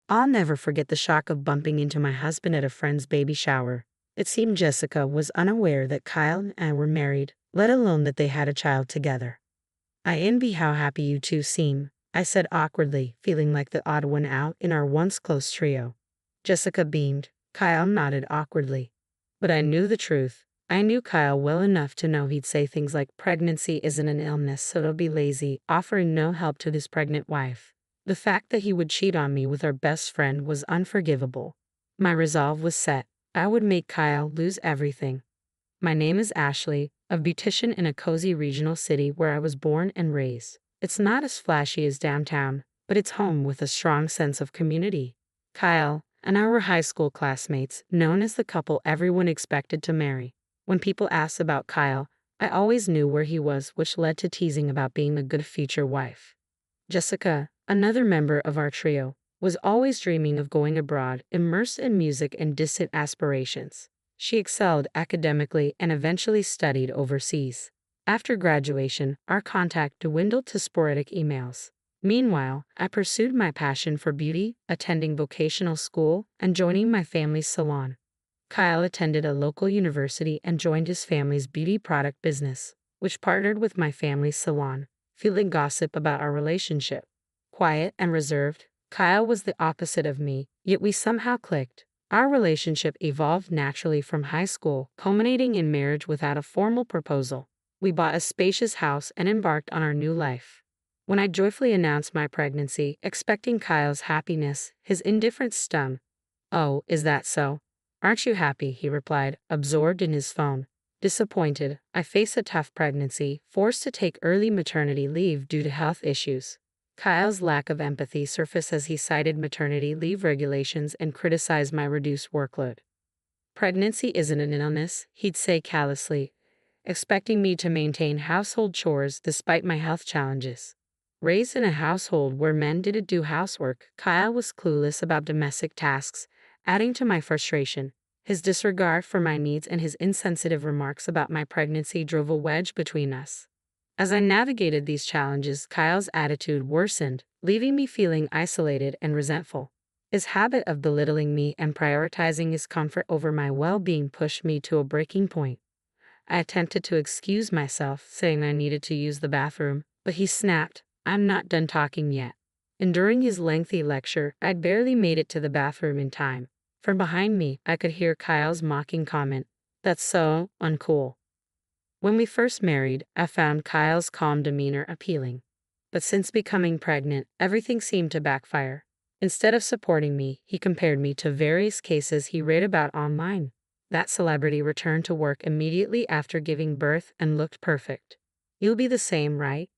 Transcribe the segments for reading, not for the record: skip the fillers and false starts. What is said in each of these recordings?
I'll never forget the shock of bumping into my husband at a friend's baby shower. It seemed Jessica was unaware that Kyle and I were married, let alone that they had a child together. "I envy how happy you two seem," I said awkwardly, feeling like the odd one out in our once close trio. Jessica beamed. Kyle nodded awkwardly. But I knew the truth. I knew Kyle well enough to know he'd say things like pregnancy isn't an illness, so don't be lazy, offering no help to his pregnant wife. The fact that he would cheat on me with our best friend was unforgivable. My resolve was set. I would make Kyle lose everything. "My name is Ashley, a beautician in a cozy regional city where I was born and raised. It's not as flashy as downtown, but it's home with a strong sense of community." Kyle and I were high school classmates, known as the couple everyone expected to marry. When people asked about Kyle, I always knew where he was, which led to teasing about being a good future wife. Jessica, another member of our trio, was always dreaming of going abroad, immersed in music and distant aspirations. She excelled academically and eventually studied overseas. After graduation, our contact dwindled to sporadic emails. Meanwhile, I pursued my passion for beauty, attending vocational school, and joining my family's salon. Kyle attended a local university and joined his family's beauty product business, which partnered with my family's salon. Feeling gossip about our relationship. Quiet and reserved, Kyle was the opposite of me, yet we somehow clicked. Our relationship evolved naturally from high school, culminating in marriage without a formal proposal. We bought a spacious house and embarked on our new life. When I joyfully announced my pregnancy, expecting Kyle's happiness, his indifference stung. "Oh, is that so? Aren't you happy?" he replied, absorbed in his phone. Disappointed, I faced a tough pregnancy, forced to take early maternity leave due to health issues. Kyle's lack of empathy surfaced as he cited maternity leave regulations and criticized my reduced workload. "Pregnancy isn't an illness," he'd say callously, expecting me to maintain household chores despite my health challenges. Raised in a household where men didn't do housework, Kyle was clueless about domestic tasks, adding to my frustration. His disregard for my needs and his insensitive remarks about my pregnancy drove a wedge between us. As I navigated these challenges, Kyle's attitude worsened, leaving me feeling isolated and resentful. His habit of belittling me and prioritizing his comfort over my well-being pushed me to a breaking point. I attempted to excuse myself, saying I needed to use the bathroom, but he snapped, "I'm not done talking yet." And during his lengthy lecture, I'd barely made it to the bathroom in time. From behind me, I could hear Kyle's mocking comment, "That's so uncool." When we first married, I found Kyle's calm demeanor appealing. But since becoming pregnant, everything seemed to backfire. Instead of supporting me, he compared me to various cases he read about online. That celebrity returned to work immediately after giving birth and looked perfect. "You'll be the same, right?"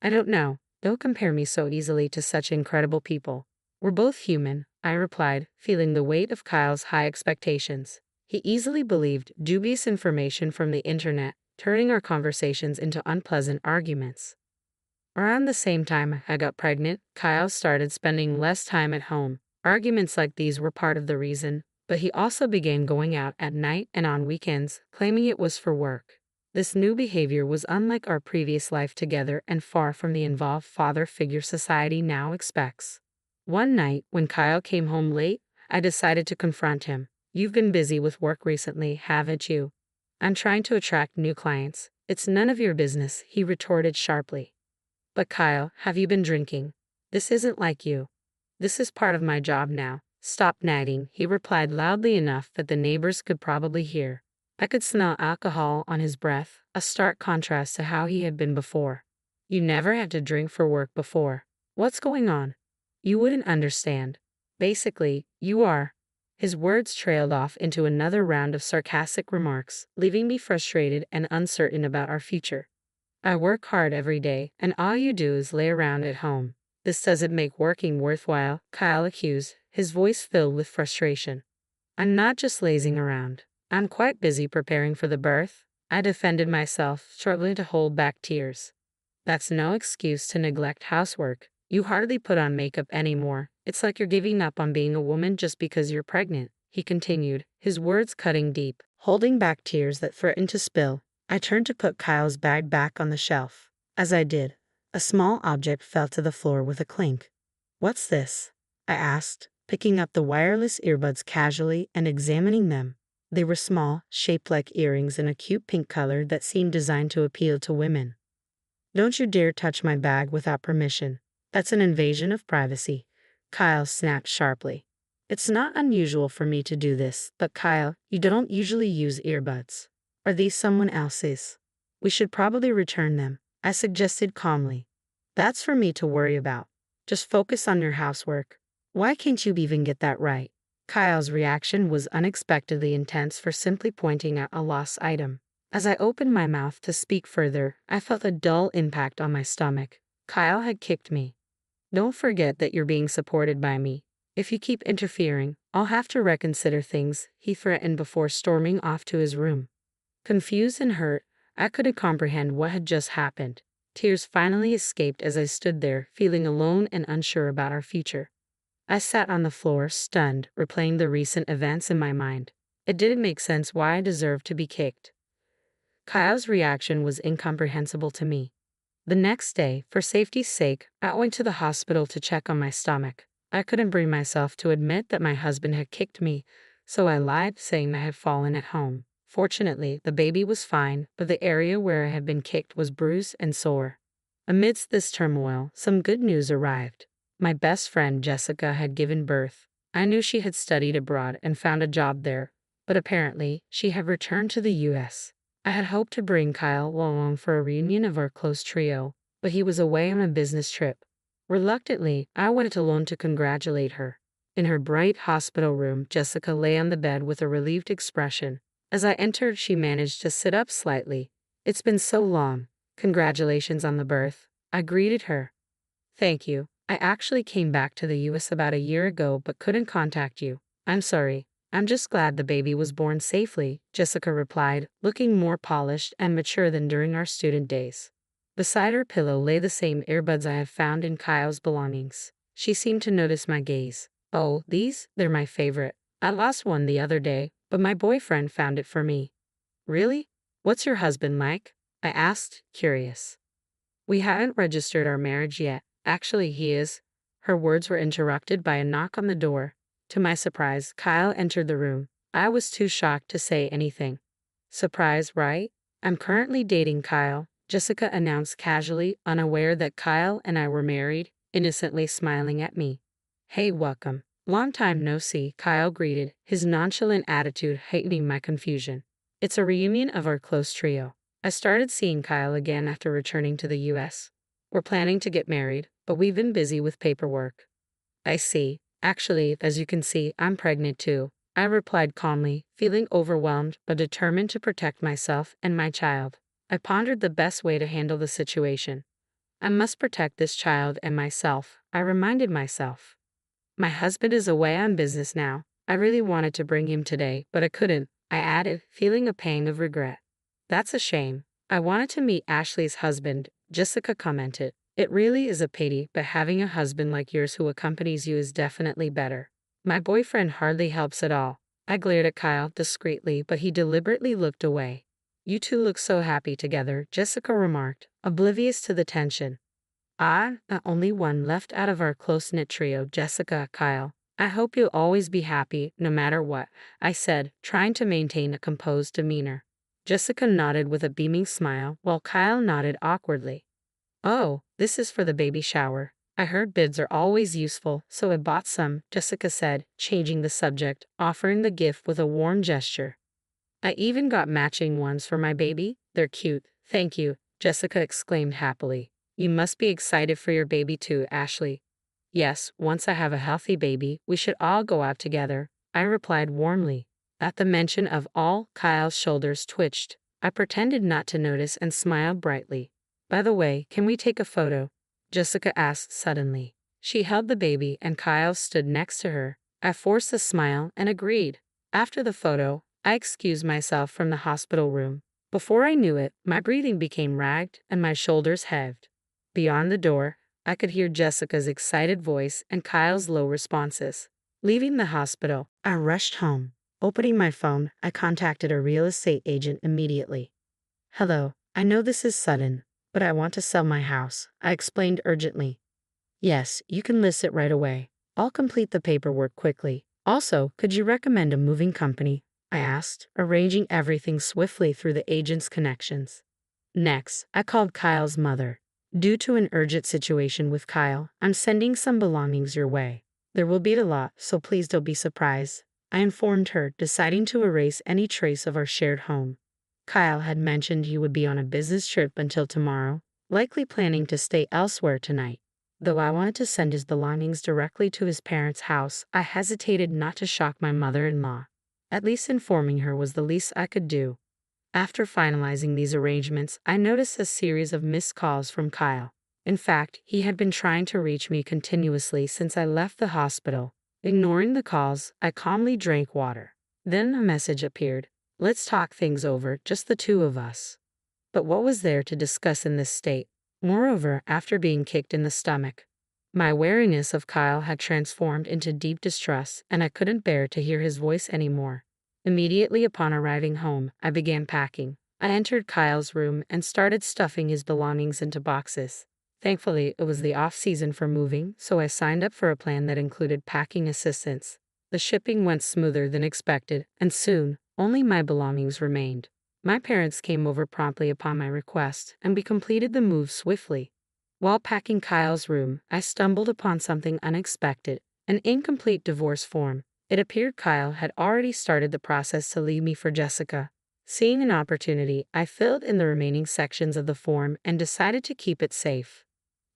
"I don't know. Don't compare me so easily to such incredible people. We're both human," I replied, feeling the weight of Kyle's high expectations. He easily believed dubious information from the internet, turning our conversations into unpleasant arguments. Around the same time I got pregnant, Kyle started spending less time at home. Arguments like these were part of the reason, but he also began going out at night and on weekends, claiming it was for work. This new behavior was unlike our previous life together and far from the involved father figure society now expects. One night, when Kyle came home late, I decided to confront him. "You've been busy with work recently, haven't you?" "I'm trying to attract new clients." "It's none of your business," he retorted sharply. "But Kyle, have you been drinking?" "This isn't like you." "This is part of my job now. Stop nagging," he replied loudly enough that the neighbors could probably hear. I could smell alcohol on his breath, a stark contrast to how he had been before. "You never had to drink for work before. What's going on?" "You wouldn't understand. Basically, you are." His words trailed off into another round of sarcastic remarks, leaving me frustrated and uncertain about our future. "I work hard every day, and all you do is lay around at home. This doesn't make working worthwhile," Kyle accused, his voice filled with frustration. "I'm not just lazing around. I'm quite busy preparing for the birth." I defended myself, struggling to hold back tears. "That's no excuse to neglect housework. You hardly put on makeup anymore. It's like you're giving up on being a woman just because you're pregnant," he continued, his words cutting deep. Holding back tears that threatened to spill, I turned to put Kyle's bag back on the shelf. As I did, a small object fell to the floor with a clink. "What's this?" I asked, picking up the wireless earbuds casually and examining them. They were small, shaped like earrings in a cute pink color that seemed designed to appeal to women. Don't you dare touch my bag without permission. That's an invasion of privacy, Kyle snapped sharply. It's not unusual for me to do this, but Kyle, you don't usually use earbuds. Are these someone else's? We should probably return them, I suggested calmly. That's for me to worry about. Just focus on your housework. Why can't you even get that right? Kyle's reaction was unexpectedly intense for simply pointing at a lost item. As I opened my mouth to speak further, I felt a dull impact on my stomach. Kyle had kicked me. Don't forget that you're being supported by me. If you keep interfering, I'll have to reconsider things, he threatened before storming off to his room. Confused and hurt, I couldn't comprehend what had just happened. Tears finally escaped as I stood there, feeling alone and unsure about our future. I sat on the floor, stunned, replaying the recent events in my mind. It didn't make sense why I deserved to be kicked. Kyle's reaction was incomprehensible to me. The next day, for safety's sake, I went to the hospital to check on my stomach. I couldn't bring myself to admit that my husband had kicked me, so I lied, saying I had fallen at home. Fortunately, the baby was fine, but the area where I had been kicked was bruised and sore. Amidst this turmoil, some good news arrived. My best friend Jessica had given birth. I knew she had studied abroad and found a job there, but apparently, she had returned to the U.S. I had hoped to bring Kyle along for a reunion of our close trio, but he was away on a business trip. Reluctantly, I went alone to congratulate her. In her bright hospital room, Jessica lay on the bed with a relieved expression. As I entered, she managed to sit up slightly. It's been so long. Congratulations on the birth. I greeted her. Thank you. I actually came back to the U.S. about a year ago but couldn't contact you. I'm sorry. I'm just glad the baby was born safely, Jessica replied, looking more polished and mature than during our student days. Beside her pillow lay the same earbuds I had found in Kyle's belongings. She seemed to notice my gaze. Oh, these? They're my favorite. I lost one the other day, but my boyfriend found it for me. Really? What's your husband like? I asked, curious. We haven't registered our marriage yet. Actually, he is. Her words were interrupted by a knock on the door. To my surprise, Kyle entered the room. I was too shocked to say anything. Surprise, right? I'm currently dating Kyle, Jessica announced casually, unaware that Kyle and I were married, innocently smiling at me. Hey, welcome. Long time no see, Kyle greeted, his nonchalant attitude heightening my confusion. It's a reunion of our close trio. I started seeing Kyle again after returning to the U.S. We're planning to get married, but we've been busy with paperwork. I see. Actually, as you can see, I'm pregnant too, I replied calmly, feeling overwhelmed but determined to protect myself and my child. I pondered the best way to handle the situation. I must protect this child and myself, I reminded myself. My husband is away on business now. I really wanted to bring him today, but I couldn't, I added, feeling a pang of regret. That's a shame. I wanted to meet Ashley's husband, Jessica commented. It really is a pity, but having a husband like yours who accompanies you is definitely better. My boyfriend hardly helps at all. I glared at Kyle discreetly, but he deliberately looked away. You two look so happy together, Jessica remarked, oblivious to the tension. Not only one left out of our close-knit trio, Jessica, Kyle. I hope you'll always be happy, no matter what, I said, trying to maintain a composed demeanor. Jessica nodded with a beaming smile, while Kyle nodded awkwardly. Oh, this is for the baby shower. I heard bids are always useful, so I bought some, Jessica said, changing the subject, offering the gift with a warm gesture. I even got matching ones for my baby. They're cute. Thank you, Jessica exclaimed happily. You must be excited for your baby too, Ashley. Yes, once I have a healthy baby, we should all go out together, I replied warmly. At the mention of all, Kyle's shoulders twitched. I pretended not to notice and smiled brightly. By the way, can we take a photo? Jessica asked suddenly. She held the baby and Kyle stood next to her. I forced a smile and agreed. After the photo, I excused myself from the hospital room. Before I knew it, my breathing became ragged and my shoulders heaved. Beyond the door, I could hear Jessica's excited voice and Kyle's low responses. Leaving the hospital, I rushed home. Opening my phone, I contacted a real estate agent immediately. Hello, I know this is sudden, but I want to sell my house, I explained urgently. Yes, you can list it right away. I'll complete the paperwork quickly. Also, could you recommend a moving company? I asked, arranging everything swiftly through the agent's connections. Next, I called Kyle's mother. Due to an urgent situation with Kyle, I'm sending some belongings your way. There will be a lot, so please don't be surprised, I informed her, deciding to erase any trace of our shared home. Kyle had mentioned he would be on a business trip until tomorrow, likely planning to stay elsewhere tonight. Though I wanted to send his belongings directly to his parents' house, I hesitated not to shock my mother-in-law. At least informing her was the least I could do. After finalizing these arrangements, I noticed a series of missed calls from Kyle. In fact, he had been trying to reach me continuously since I left the hospital. Ignoring the calls, I calmly drank water. Then a message appeared. Let's talk things over, just the two of us. But what was there to discuss in this state? Moreover, after being kicked in the stomach, my wariness of Kyle had transformed into deep distrust, and I couldn't bear to hear his voice anymore. Immediately upon arriving home, I began packing. I entered Kyle's room and started stuffing his belongings into boxes. Thankfully, it was the off-season for moving, so I signed up for a plan that included packing assistance. The shipping went smoother than expected, and soon, only my belongings remained. My parents came over promptly upon my request, and we completed the move swiftly. While packing Kyle's room, I stumbled upon something unexpected, an incomplete divorce form. It appeared Kyle had already started the process to leave me for Jessica. Seeing an opportunity, I filled in the remaining sections of the form and decided to keep it safe.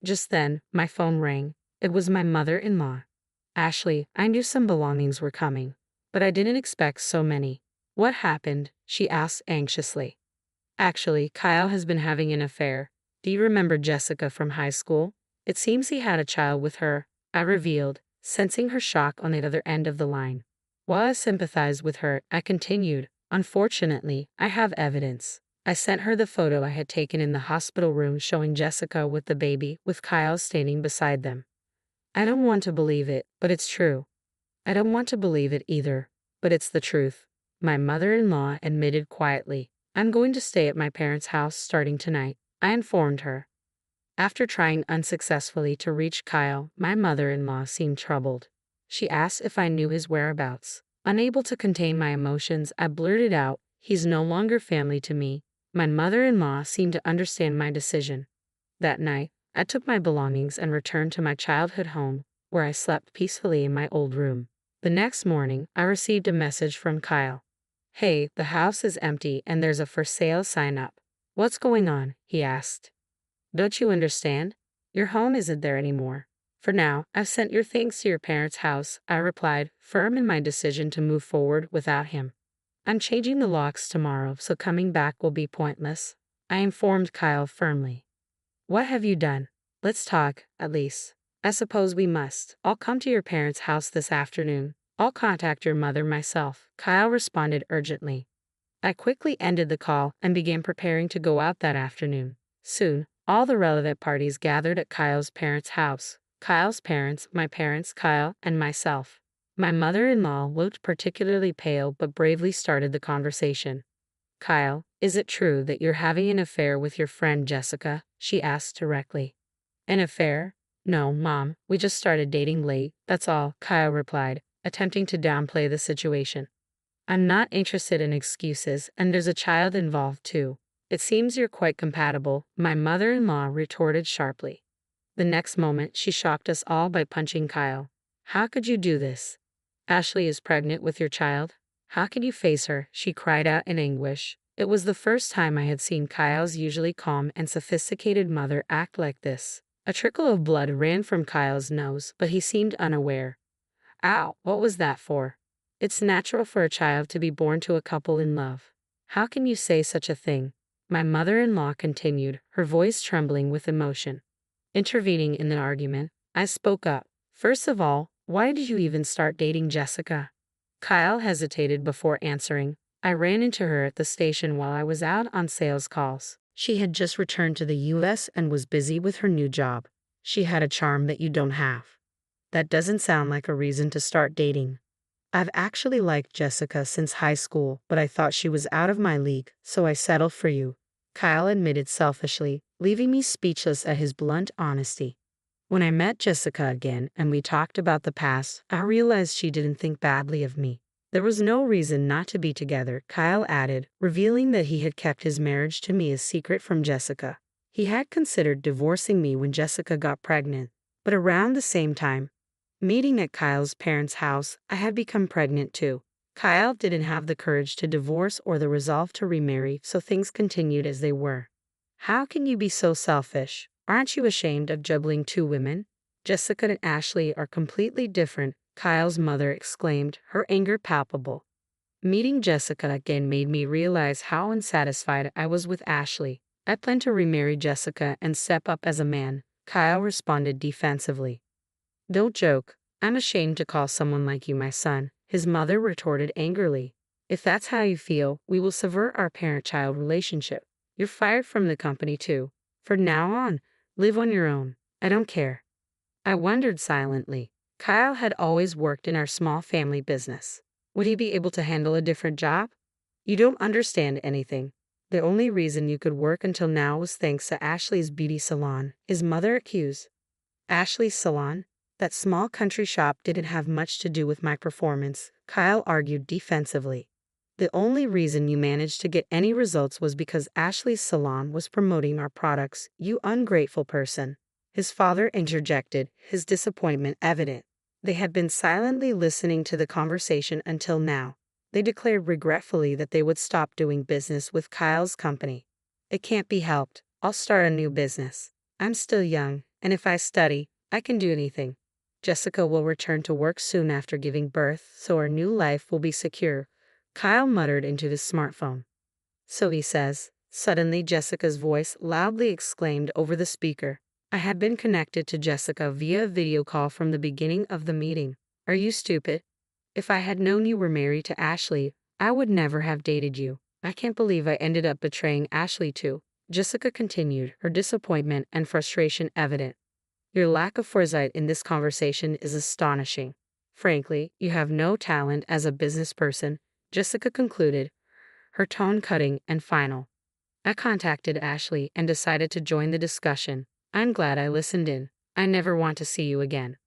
Just then, my phone rang. It was my mother-in-law. Ashley, I knew some belongings were coming, but I didn't expect so many. What happened? She asked anxiously. Actually, Kyle has been having an affair. Do you remember Jessica from high school? It seems he had a child with her, I revealed, sensing her shock on the other end of the line. While I sympathized with her, I continued, unfortunately, I have evidence. I sent her the photo I had taken in the hospital room showing Jessica with the baby, with Kyle standing beside them. I don't want to believe it, but it's true. I don't want to believe it either, but it's the truth, my mother-in-law admitted quietly. I'm going to stay at my parents' house starting tonight, I informed her. After trying unsuccessfully to reach Kyle, my mother-in-law seemed troubled. She asked if I knew his whereabouts. Unable to contain my emotions, I blurted out, he's no longer family to me. My mother-in-law seemed to understand my decision. That night, I took my belongings and returned to my childhood home, where I slept peacefully in my old room. The next morning, I received a message from Kyle. Hey, the house is empty and there's a for sale sign up. What's going on? He asked. Don't you understand? Your home isn't there anymore. For now, I've sent your things to your parents' house, I replied, firm in my decision to move forward without him. I'm changing the locks tomorrow, so coming back will be pointless, I informed Kyle firmly. What have you done? Let's talk, at least. I suppose we must. I'll come to your parents' house this afternoon. I'll contact your mother myself, Kyle responded urgently. I quickly ended the call and began preparing to go out that afternoon. Soon, all the relevant parties gathered at Kyle's parents' house. Kyle's parents, my parents, Kyle, and myself. My mother-in-law looked particularly pale but bravely started the conversation. Kyle, is it true that you're having an affair with your friend Jessica? She asked directly. An affair? No, Mom, we just started dating late, that's all, Kyle replied, attempting to downplay the situation. I'm not interested in excuses, and there's a child involved too. It seems you're quite compatible, my mother-in-law retorted sharply. The next moment, she shocked us all by punching Kyle. How could you do this? Ashley is pregnant with your child? How can you face her? She cried out in anguish. It was the first time I had seen Kyle's usually calm and sophisticated mother act like this. A trickle of blood ran from Kyle's nose, but he seemed unaware. Ow, what was that for? It's natural for a child to be born to a couple in love. How can you say such a thing? My mother-in-law continued, her voice trembling with emotion. Intervening in the argument, I spoke up. First of all, why did you even start dating Jessica? Kyle hesitated before answering. I ran into her at the station while I was out on sales calls. She had just returned to the US and was busy with her new job. She had a charm that you don't have. That doesn't sound like a reason to start dating. I've actually liked Jessica since high school, but I thought she was out of my league, so I settled for you, Kyle admitted selfishly, leaving me speechless at his blunt honesty. When I met Jessica again and we talked about the past, I realized she didn't think badly of me. There was no reason not to be together, Kyle added, revealing that he had kept his marriage to me a secret from Jessica. He had considered divorcing me when Jessica got pregnant, but around the same time, meeting at Kyle's parents' house, I had become pregnant too. Kyle didn't have the courage to divorce or the resolve to remarry, so things continued as they were. How can you be so selfish? Aren't you ashamed of juggling two women? Jessica and Ashley are completely different, Kyle's mother exclaimed, her anger palpable. Meeting Jessica again made me realize how unsatisfied I was with Ashley. I plan to remarry Jessica and step up as a man, Kyle responded defensively. Don't joke. I'm ashamed to call someone like you my son, his mother retorted angrily. If that's how you feel, we will sever our parent-child relationship. You're fired from the company too. From now on, live on your own. I don't care. I wondered silently. Kyle had always worked in our small family business. Would he be able to handle a different job? You don't understand anything. The only reason you could work until now was thanks to Ashley's beauty salon, his mother accused. Ashley's salon? That small country shop didn't have much to do with my performance, Kyle argued defensively. The only reason you managed to get any results was because Ashley's salon was promoting our products, you ungrateful person. His father interjected, his disappointment evident. They had been silently listening to the conversation until now. They declared regretfully that they would stop doing business with Kyle's company. It can't be helped. I'll start a new business. I'm still young, and if I study, I can do anything. Jessica will return to work soon after giving birth, so our new life will be secure, Kyle muttered into his smartphone. So he says. Suddenly Jessica's voice loudly exclaimed over the speaker. I had been connected to Jessica via a video call from the beginning of the meeting. Are you stupid? If I had known you were married to Ashley, I would never have dated you. I can't believe I ended up betraying Ashley too. Jessica continued, her disappointment and frustration evident. Your lack of foresight in this conversation is astonishing. Frankly, you have no talent as a business person, Jessica concluded, her tone cutting and final. I contacted Ashley and decided to join the discussion. I'm glad I listened in. I never want to see you again.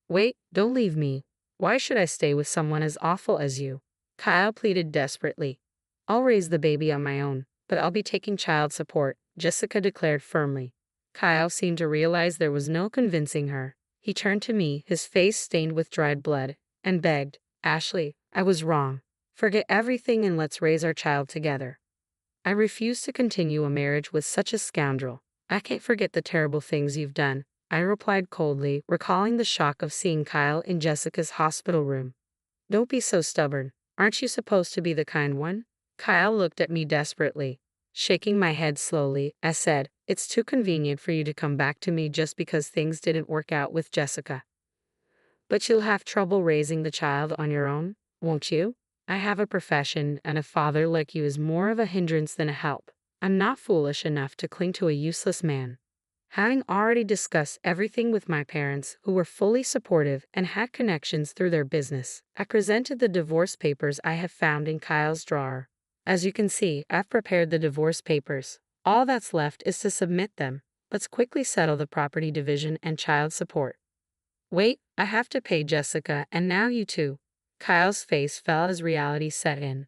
Wait, don't leave me. Why should I stay with someone as awful as you? Kyle pleaded desperately. I'll raise the baby on my own, but I'll be taking child support, Jessica declared firmly. Kyle seemed to realize there was no convincing her. He turned to me, his face stained with dried blood, and begged, Ashley, I was wrong. Forget everything and let's raise our child together. I refuse to continue a marriage with such a scoundrel. I can't forget the terrible things you've done, I replied coldly, recalling the shock of seeing Kyle in Jessica's hospital room. Don't be so stubborn. Aren't you supposed to be the kind one? Kyle looked at me desperately. Shaking my head slowly, I said, it's too convenient for you to come back to me just because things didn't work out with Jessica. But you'll have trouble raising the child on your own, won't you? I have a profession, and a father like you is more of a hindrance than a help. I'm not foolish enough to cling to a useless man. Having already discussed everything with my parents, who were fully supportive and had connections through their business, I presented the divorce papers I have found in Kyle's drawer. As you can see, I've prepared the divorce papers. All that's left is to submit them. Let's quickly settle the property division and child support. Wait, I have to pay Jessica, and now you too. Kyle's face fell as reality set in.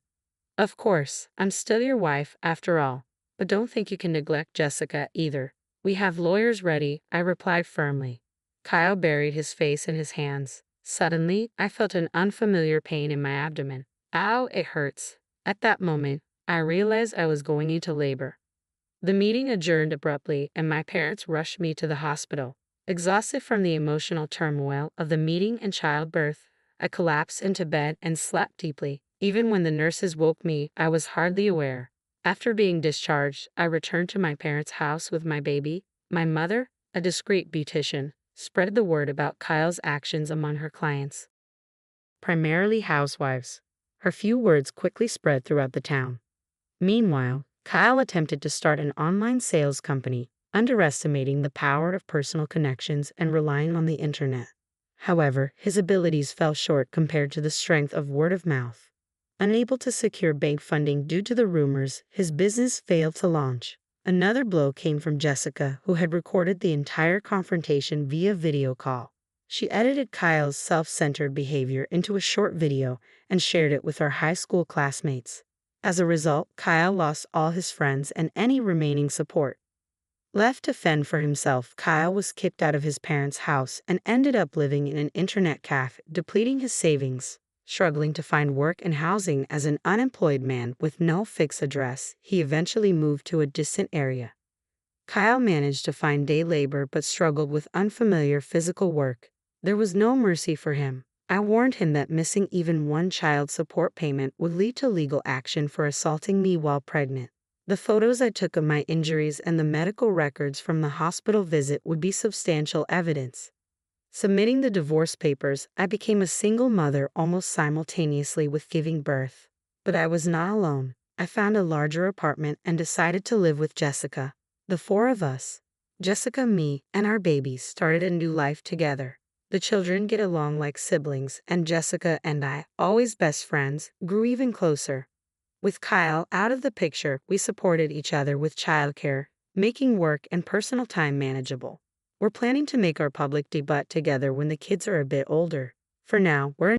Of course, I'm still your wife after all, but don't think you can neglect Jessica either. We have lawyers ready, I replied firmly. Kyle buried his face in his hands. Suddenly, I felt an unfamiliar pain in my abdomen. Ow, it hurts. At that moment, I realized I was going into labor. The meeting adjourned abruptly, and my parents rushed me to the hospital. Exhausted from the emotional turmoil of the meeting and childbirth, I collapsed into bed and slept deeply. Even when the nurses woke me, I was hardly aware. After being discharged, I returned to my parents' house with my baby. My mother, a discreet beautician, spread the word about Kyle's actions among her clients, primarily housewives. Her few words quickly spread throughout the town. Meanwhile, Kyle attempted to start an online sales company, underestimating the power of personal connections and relying on the internet. However, his abilities fell short compared to the strength of word of mouth. Unable to secure bank funding due to the rumors, his business failed to launch. Another blow came from Jessica, who had recorded the entire confrontation via video call. She edited Kyle's self-centered behavior into a short video and shared it with our high school classmates. As a result, Kyle lost all his friends and any remaining support. Left to fend for himself, Kyle was kicked out of his parents' house and ended up living in an internet cafe, depleting his savings. Struggling to find work and housing as an unemployed man with no fixed address, he eventually moved to a distant area. Kyle managed to find day labor but struggled with unfamiliar physical work. There was no mercy for him. I warned him that missing even one child support payment would lead to legal action for assaulting me while pregnant. The photos I took of my injuries and the medical records from the hospital visit would be substantial evidence. Submitting the divorce papers, I became a single mother almost simultaneously with giving birth. But I was not alone. I found a larger apartment and decided to live with Jessica. The four of us, Jessica, me, and our babies, started a new life together. The children get along like siblings, and Jessica and I, always best friends, grew even closer. With Kyle out of the picture, we supported each other with childcare, making work and personal time manageable. We're planning to make our public debut together when the kids are a bit older. For now, we're